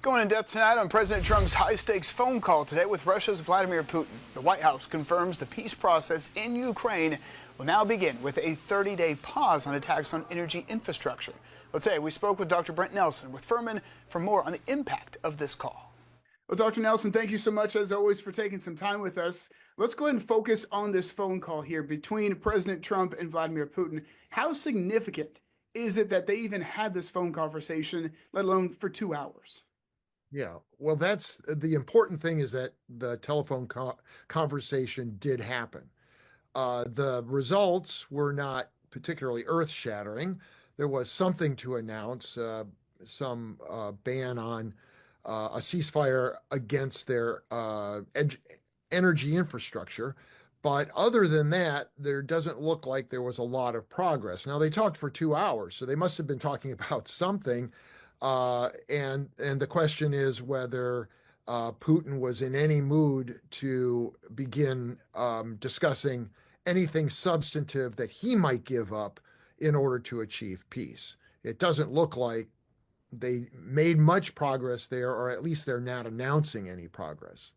Going in depth tonight on President Trump's high-stakes phone call today with Russia's Vladimir Putin. The White House confirms the peace process in Ukraine will now begin with a 30-day pause on attacks on energy infrastructure. Well, today we spoke with Dr. Brent Nelson with Furman for more on the impact of this call. Well, Dr. Nelson, thank you so much, as always, for taking some time with us. Let's go ahead and focus on this phone call here between President Trump and Vladimir Putin. How significant is it that they even had this phone conversation, let alone for 2 hours? Yeah, well, that's the important thing is that the telephone conversation did happen. The results were not particularly earth-shattering. There was something to announce, some ban on a ceasefire against their energy infrastructure. But other than that, there doesn't look like there was a lot of progress. Now, they talked for 2 hours, so they must have been talking about something. And the question is whether Putin was in any mood to begin discussing anything substantive that he might give up in order to achieve peace. It doesn't look like they made much progress there, or at least they're not announcing any progress.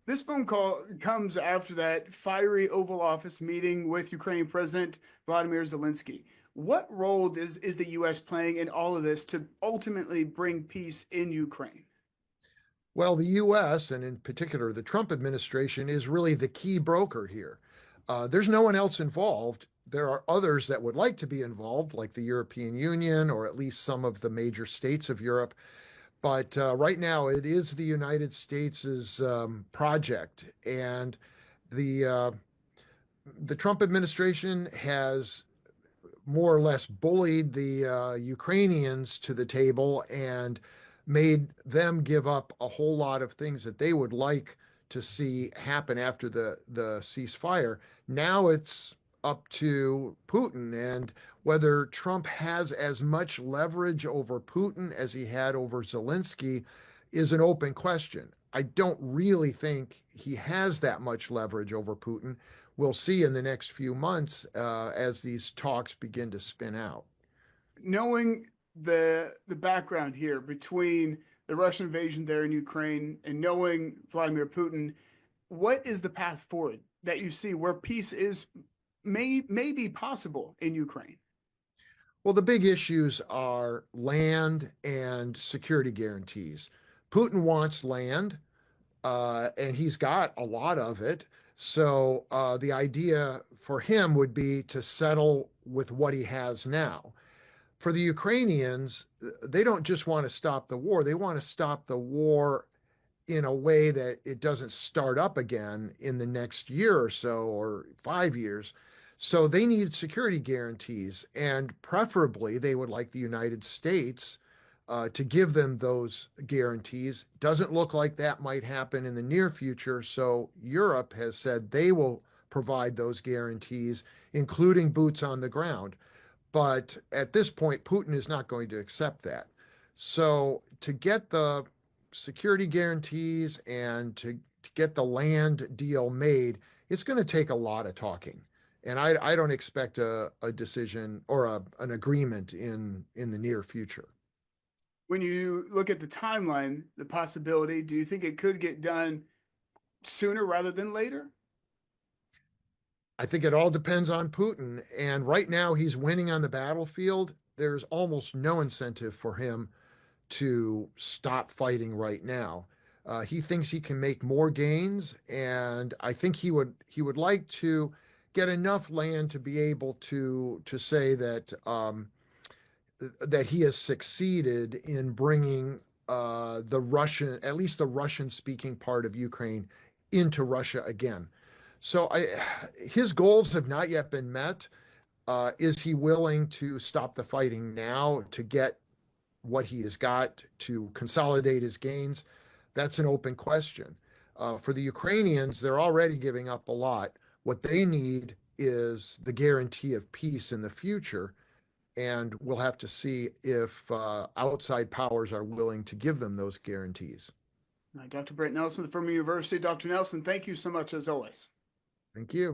This phone call comes after that fiery Oval Office meeting with Ukrainian President Vladimir Zelensky. What role is the U.S. playing in all of this to ultimately bring peace in Ukraine? Well, the U.S., and in particular the Trump administration, is really the key broker here. There's no one else involved. There are others that would like to be involved, like the European Union or at least some of the major states of Europe. But right now, it is the United States' project, and the the Trump administration has more or less bullied the Ukrainians to the table and made them give up a whole lot of things that they would like to see happen after the ceasefire. Now it's up to Putin, and whether Trump has as much leverage over Putin as he had over Zelensky is an open question. I don't really think he has that much leverage over Putin. We'll see in the next few months as these talks begin to spin out. Knowing the background here between the Russian invasion there in Ukraine and knowing Vladimir Putin, what is the path forward that you see where peace is may be possible in Ukraine? Well, the big issues are land and security guarantees. Putin wants land, and he's got a lot of it. So the idea for him would be to settle with what he has now. For the Ukrainians, they don't just want to stop the war, they want to stop the war in a way that it doesn't start up again in the next year or so, or 5 years. So they need security guarantees, and preferably they would like the United States to give them those guarantees. Doesn't look like that might happen in the near future. So Europe has said they will provide those guarantees, including boots on the ground. But at this point, Putin is not going to accept that. So to get the security guarantees and to get the land deal made, it's going to take a lot of talking. And I don't expect a decision or an agreement in the near future. When you look at the timeline, the possibility, do you think it could get done sooner rather than later? I think it all depends on Putin. And right now, he's winning on the battlefield. There's almost no incentive for him to stop fighting right now. He thinks he can make more gains, and I think he would like to get enough land to be able to say that that he has succeeded in bringing the Russian, at least the Russian-speaking part of Ukraine, into Russia again. So his goals have not yet been met. Is he willing to stop the fighting now to get what he has got to consolidate his gains? That's an open question. For the Ukrainians, they're already giving up a lot. What they need is the guarantee of peace in the future. And we'll have to see if outside powers are willing to give them those guarantees. Dr. Brent Nelson from Furman University. Dr. Nelson, thank you so much as always. Thank you.